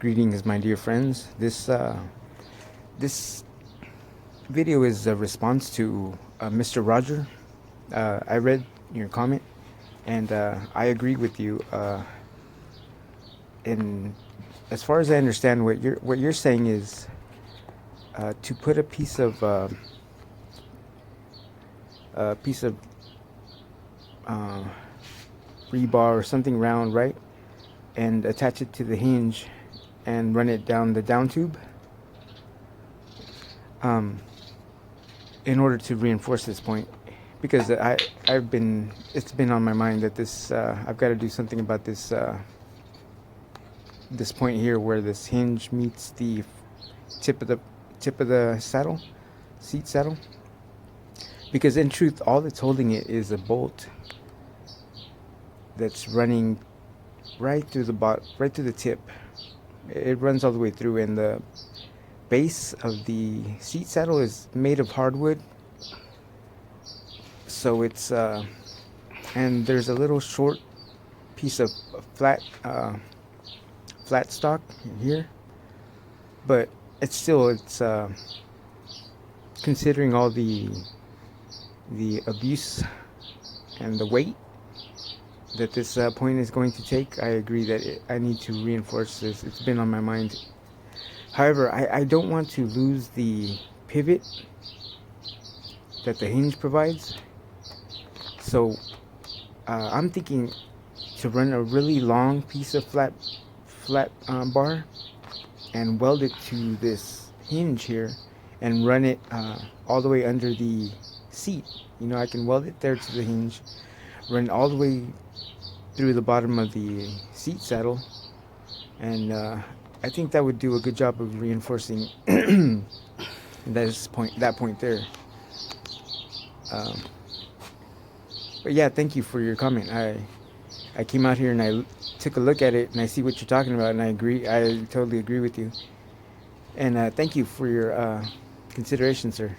Greetings, my dear friends. This video is a response to Mr. Roger. I read your comment, and I agree with you. And as far as I understand, what you're saying is to put a piece of uh, rebar or something round, right, and attach it to the hinge and run it down the down tube in order to reinforce this point, because it's been on my mind that I've got to do something about this point here where this hinge meets the tip of the seat saddle, because in truth all that's holding it is a bolt that's running right through the tip. It runs all the way through, and the base of the seat saddle is made of hardwood, so it's and there's a little short piece of flat stock here, but it's considering all the abuse and the weight that this point is going to take. I agree that I need to reinforce this. It's been on my mind. However, I don't want to lose the pivot that the hinge provides, so I'm thinking to run a really long piece of flat bar and weld it to this hinge here and run it all the way under the seat. I can weld it there to the hinge, run all the way through the bottom of the seat saddle, and I think that would do a good job of reinforcing that point there. But yeah, thank you for your comment. I came out here and I took a look at it, and I see what you're talking about, and I totally agree with you. And thank you for your consideration, sir.